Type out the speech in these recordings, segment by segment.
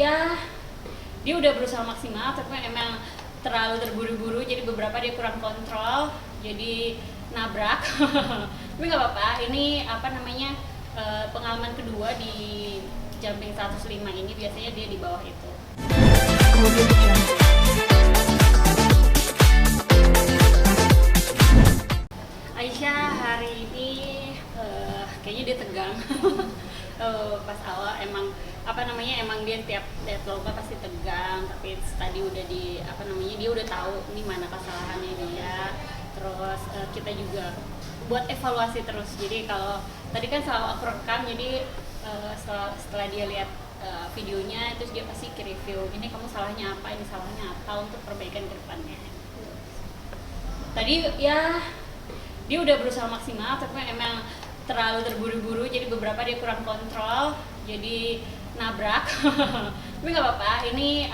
ya dia udah berusaha maksimal tapi emang terlalu terburu-buru, jadi beberapa dia kurang kontrol, jadi nabrak. Tapi nggak apa-apa, ini pengalaman kedua di jumping 105 ini, biasanya dia di bawah itu. Aisyah hari ini kayaknya dia tegang. Pas awal emang dia tiap lomba pasti tegang, tapi tadi udah dia udah tahu ini mana kesalahannya dia. Terus kita juga buat evaluasi terus, jadi kalau tadi kan selalu aku rekam, jadi setelah dia lihat videonya terus dia pasti review, ini kamu salahnya apa, ini salahnya apa, untuk perbaikan ke depannya. Tadi ya dia udah berusaha maksimal tapi emang terlalu terburu-buru, jadi beberapa dia kurang kontrol, jadi nabrak. Tapi nggak apa-apa, ini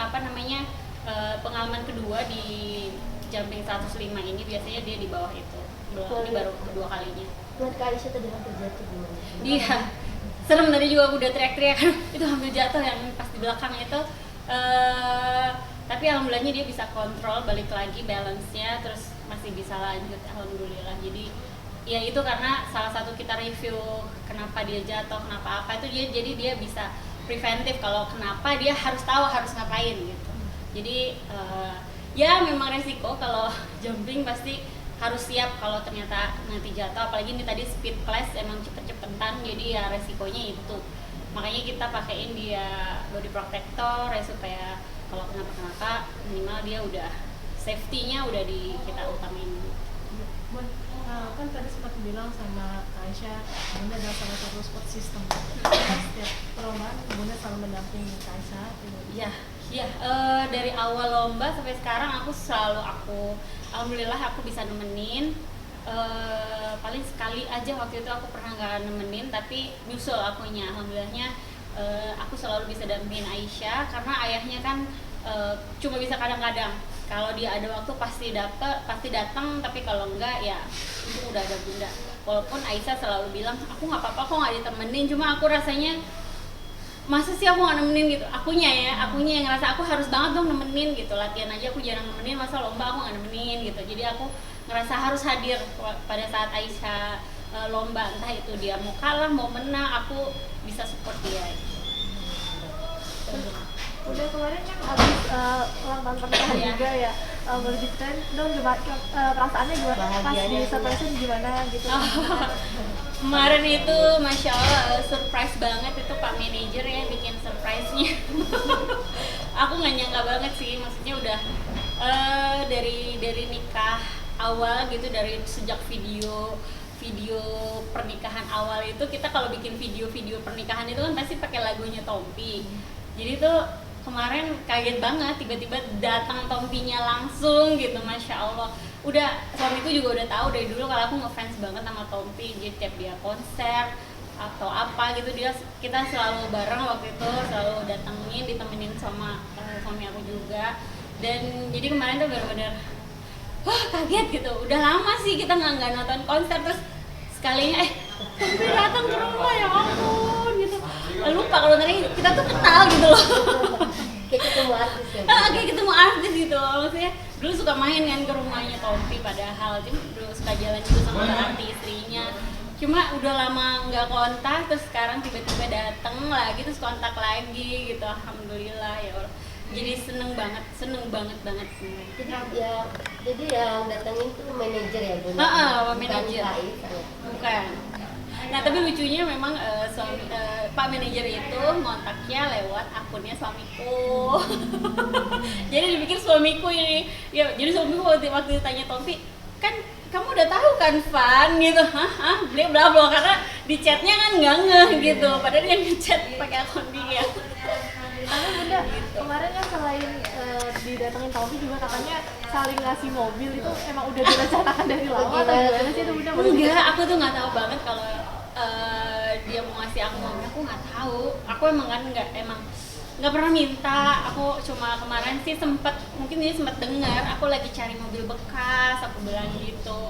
pengalaman kedua di jumping 105 ini, biasanya dia di bawah itu. Ini baru kedua kalinya. Buat Kak Aisyah tadi hampir jatuh gimana? Iya, serem, tadi juga aku udah teriak-teriak. Itu hampir jatuh yang pas di belakang itu. Tapi alhamdulillahnya dia bisa kontrol, balik lagi balance-nya, terus masih bisa lanjut, alhamdulillah. Jadi ya itu karena salah satu kita review kenapa dia jatuh, kenapa apa itu, jadi dia bisa preventif, kalau kenapa dia harus tahu harus ngapain gitu. Jadi ya memang resiko kalau jumping, pasti harus siap kalau ternyata nanti jatuh, apalagi ini tadi speed class emang cepet-cepetan, jadi ya resikonya itu. Makanya kita pakaiin dia body protector ya, supaya kalau kenapa-kenapa minimal dia udah safety-nya udah kita utamain. Kan tadi sempat bilang sama Aisyah, Bunda adalah salah satu support system. Setiap perlombaan Bunda selalu mendampingi Aisyah. Iya, dari awal lomba sampai sekarang alhamdulillah aku bisa nemenin. Paling sekali aja waktu itu aku pernah nggak nemenin, tapi nyusul akunya. Alhamdulillahnya aku selalu bisa dampingin Aisyah, karena ayahnya kan cuma bisa kadang-kadang. Kalau dia ada waktu pasti datang, tapi kalau enggak ya itu udah ada Bunda. Walaupun Aisyah selalu bilang aku nggak apa-apa kok nggak ditemenin, cuma aku rasanya masa sih aku nggak nemenin gitu. Akunya yang ngerasa aku harus banget dong nemenin gitu. Latihan aja aku jarang nemenin, masa lomba aku nggak nemenin gitu. Jadi aku ngerasa harus hadir pada saat Aisyah lomba, entah itu dia mau kalah mau menang, aku bisa support dia. Udah kemarin kan habis ulang tahun pernikahan juga ya, boleh diceritain dong perasaannya gimana pas di surprise gimana gitu? Kemarin itu Masya Allah surprise banget, itu Pak Manajer yang bikin surprise-nya. Aku nggak nyangka banget sih, maksudnya udah dari nikah awal gitu, dari sejak video pernikahan awal itu, kita kalau bikin video pernikahan itu kan pasti pakai lagunya Tompi. Jadi tuh kemarin kaget banget, tiba-tiba datang Tompinya langsung gitu, Masya Allah. Udah, suamiku juga udah tahu dari dulu kalau aku ngefans banget sama Tompi. Jadi tiap dia konser atau apa gitu, kita selalu bareng waktu itu, selalu datengin, ditemenin sama suami aku juga. Dan jadi kemarin tuh benar-benar wah kaget gitu. Udah lama sih kita nggak nonton konser, terus sekalinya Tompi datang ke rumah, ya ampun gitu. Lupa kalau tadi kita tuh kenal gitu loh. Kayak ketemu artis ya? Kayak ketemu artis gitu, maksudnya dulu suka main kan ke rumahnya Tompi, padahal jadi dulu suka jalan juga sama Ranti istrinya. Cuma udah lama nggak kontak, terus sekarang tiba-tiba dateng lagi, terus kontak lagi gitu. Alhamdulillah ya Allah. Jadi seneng banget. Jadi yang datengin tuh manajer ya Bunda? Manajer. Bukan. Nah tapi lucunya memang Pak Manajer itu ngontaknya lewat akunnya suamiku. Jadi dipikir suamiku ini, ya jadi suamiku waktu ditanya Tompi, kan kamu udah tahu kan Van gitu, dia bla bla, karena di chatnya kan nggak ngeh gitu, padahal yang di chat pakai akun dia. Tapi Bunda kemarin kan selain didatengin Tompi juga katanya saling ngasih mobil, itu emang udah direncanakan dari lama atau gimana sih itu Bunda? Enggak, aku tuh nggak tahu banget kalau dia mau ngasih aku mobil, aku nggak tahu. Aku emang nggak pernah minta. Aku cuma kemarin sih mungkin dia sempat dengar aku lagi cari mobil bekas, aku bilang gitu.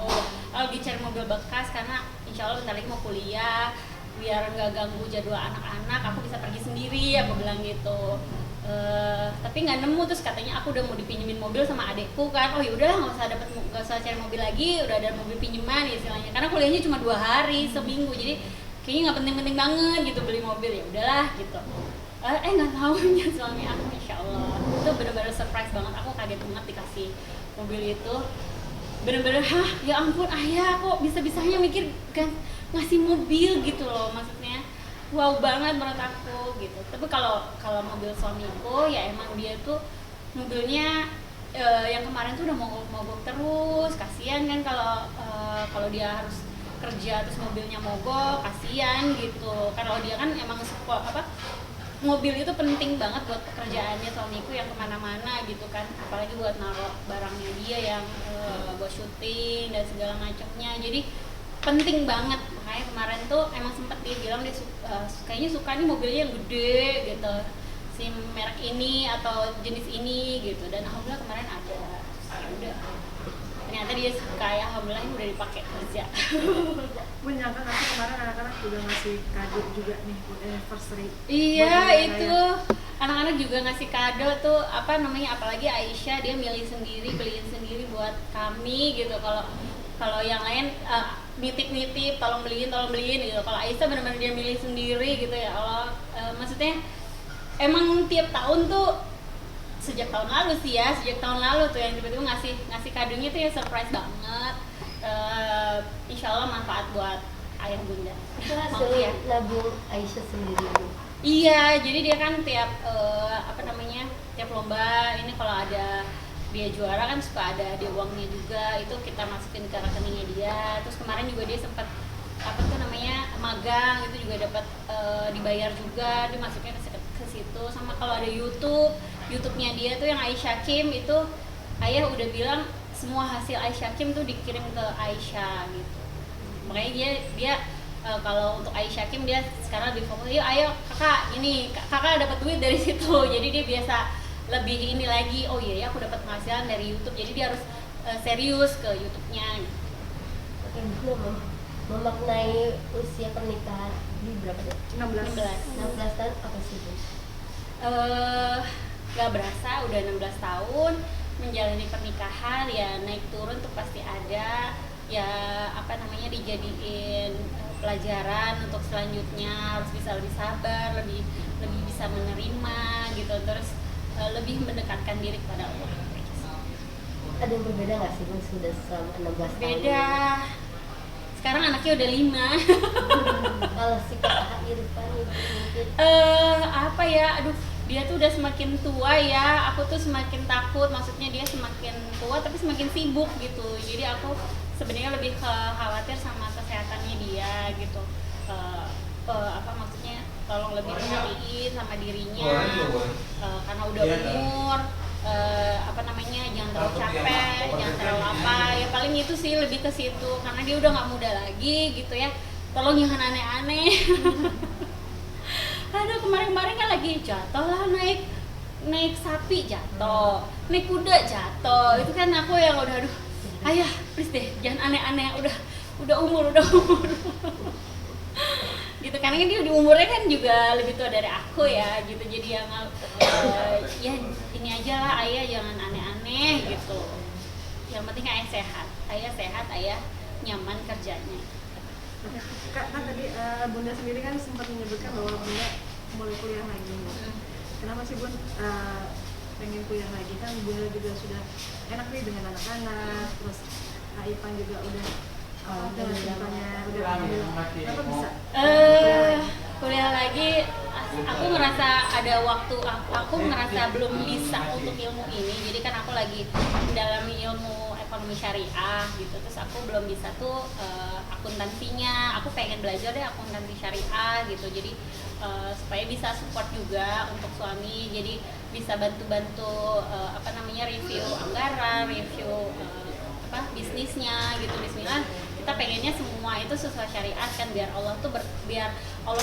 Lagi cari mobil bekas karena insya Allah bentar lagi mau kuliah, biar nggak ganggu jadwal anak-anak, aku bisa pergi sendiri, aku bilang gitu. Tapi nggak nemu, terus katanya aku udah mau dipinjemin mobil sama adekku kan. Oh ya udahlah, nggak usah cari mobil lagi, udah ada mobil pinjaman istilahnya, karena kuliahnya cuma 2 hari seminggu, jadi kayaknya nggak penting-penting banget gitu beli mobil, ya udahlah gitu. Nggak tahunya suami aku, insya Allah itu benar-benar surprise banget, aku kaget banget dikasih mobil itu, bener-bener ya ampun ayah kok bisa-bisanya mikir kan ngasih mobil gitu loh, maksudnya wow banget menurut aku gitu. Tapi kalau mobil suamiku ya emang dia tuh mobilnya yang kemarin tuh udah mogok terus, kasihan kan kalau dia harus kerja terus mobilnya mogok, kasihan gitu. Kalau dia kan emang mobil itu penting banget buat pekerjaannya suamiku yang kemana-mana gitu kan, apalagi buat naruh barangnya dia yang buat syuting dan segala macamnya, jadi penting banget. Makanya kemarin tuh emang sempet dia bilang dia kayaknya suka nih mobilnya yang gede gitu, si merek ini atau jenis ini gitu, dan alhamdulillah kemarin ada. Ya udah, ternyata dia suka, ya alhamdulillah ini udah dipakai kerja. Bun, nyangka nggak sih kemarin anak-anak juga ngasih kado juga nih buat anniversary? Iya Buat itu anak-anak juga ngasih kado tuh, apalagi Aisyah, dia milih sendiri, beliin sendiri buat kami gitu. Kalau yang lain nitip tolong beliin gitu. Kalau Aisyah benar-benar dia milih sendiri gitu, ya Allah. Maksudnya emang tiap tahun tuh, sejak tahun lalu tuh yang tiba-tiba ngasih kadonya tuh ya surprise banget. Insya Allah manfaat buat ayah bunda. Itu hasil nabung Aisyah sendiri. Iya, jadi dia kan tiap tiap lomba ini kalau ada dia juara kan suka ada dia uangnya juga, itu kita masukin ke rekeningnya dia. Terus kemarin juga dia sempat magang, itu juga dapat dibayar juga, dia masuknya ke situ. Sama kalau ada YouTube-nya dia tuh yang Aisyah Kim itu, ayah udah bilang semua hasil Aisyah Kim tuh dikirim ke Aisyah gitu. Makanya dia kalau untuk Aisyah Kim dia sekarang lebih fokus, yuk ayo kakak dapat duit dari situ. Jadi dia biasa lebih ini lagi, oh iya ya aku dapat penghasilan dari YouTube, jadi dia harus serius ke YouTube-nya gitu. Oke, memaknai usia pernikahan di berapa deh? 16 tahun apa sih Bu? Gak berasa udah 16 tahun menjalani pernikahan, ya naik turun tuh pasti ada, ya dijadiin pelajaran untuk selanjutnya, harus bisa lebih sabar, lebih bisa menerima gitu, terus lebih mendekatkan diri kepada Allah. Ada yang berbeda nggak sih Bu sudah selama 16 tahun? Beda. Sekarang anaknya udah 5. Kalau si kakak Irfan itu mungkin dia tuh udah semakin tua ya, aku tuh semakin takut, maksudnya dia semakin tua tapi semakin sibuk gitu. Jadi aku sebenarnya lebih khawatir sama kesehatannya dia gitu. Maksudnya tolong lebih perhatiin sama dirinya, karena udah umur, jangan terlalu capek, jangan terlalu ya paling itu sih, lebih ke situ, karena dia udah nggak muda lagi gitu ya. Tolong jangan aneh-aneh. Aduh, kemarin kan lagi jatuh lah, naik sapi jatuh, naik kuda jatuh, itu kan aku yang udah ayah please deh jangan aneh-aneh, udah umur gitu, karena kan dia di umurnya kan juga lebih tua dari aku ya gitu, jadi yang ya ini aja lah ayah, jangan aneh-aneh gitu, yang penting ayah sehat, ayah nyaman kerjanya. Kak, kan tadi Bunda sendiri kan sempat menyebutkan bahwa Bunda mulai kuliah lagi. Kenapa sih Bun pengen kuliah lagi? Kan Bunda juga sudah enak nih dengan anak-anak, terus Kak Ipan juga udah kenapa bisa? Kuliah lagi, aku ngerasa ada waktu, aku ngerasa belum bisa untuk ilmu ini, jadi kan aku lagi mendalami ilmu ekonomi syariah gitu, terus aku belum bisa tuh akuntansinya, aku pengen belajar deh akuntansi syariah gitu, jadi supaya bisa support juga untuk suami, jadi bisa bantu-bantu review anggaran, review bisnisnya gitu. Bismillah, kita pengennya semua itu sesuai syariat kan, biar Allah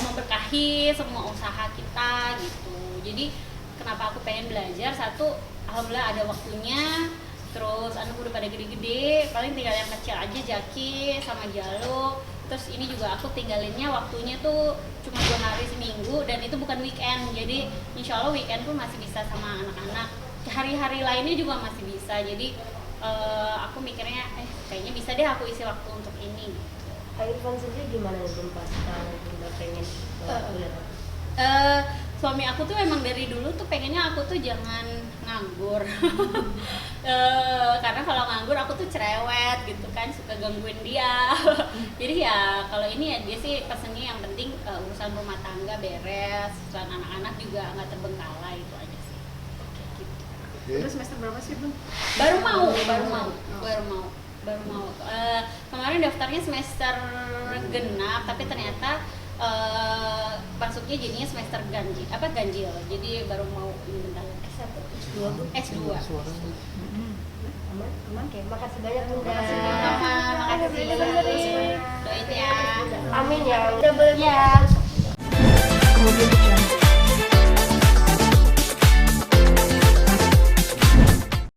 memberkahi semua usaha kita gitu. Jadi kenapa aku pengen belajar, satu alhamdulillah ada waktunya, terus anak udah pada gede-gede, paling tinggal yang kecil aja, Jaki sama Jalu, Terus ini juga aku tinggalinnya waktunya tuh cuma 2 hari seminggu dan itu bukan weekend. Jadi insya Allah weekend pun masih bisa sama anak-anak. Hari-hari lainnya juga masih bisa. Jadi aku mikirnya kayaknya bisa deh aku isi waktu untuk ini. Kak Irfan sendiri gimana nih pas kalau Bunda pengen kuliah? Suami aku tuh emang dari dulu tuh pengennya aku tuh jangan nganggur. Karena kalau nganggur aku tuh cerewet gitu kan, suka gangguin dia. Jadi ya kalau ini ya dia sih pesennya yang penting urusan rumah tangga beres, urusan anak-anak juga nggak terbengkalai, itu aja sih. Gitu. Udah semester berapa sih Bun? Baru mau. Kemarin daftarnya semester genap, tapi ternyata masuknya jadinya semester ganjil. Jadi baru mau ini bentar. S1, S2 Bu? S2. Aman? Oke, makasih banyak Bunda. Makasih. Doain ya. Amin ya. Udah boleh Ya.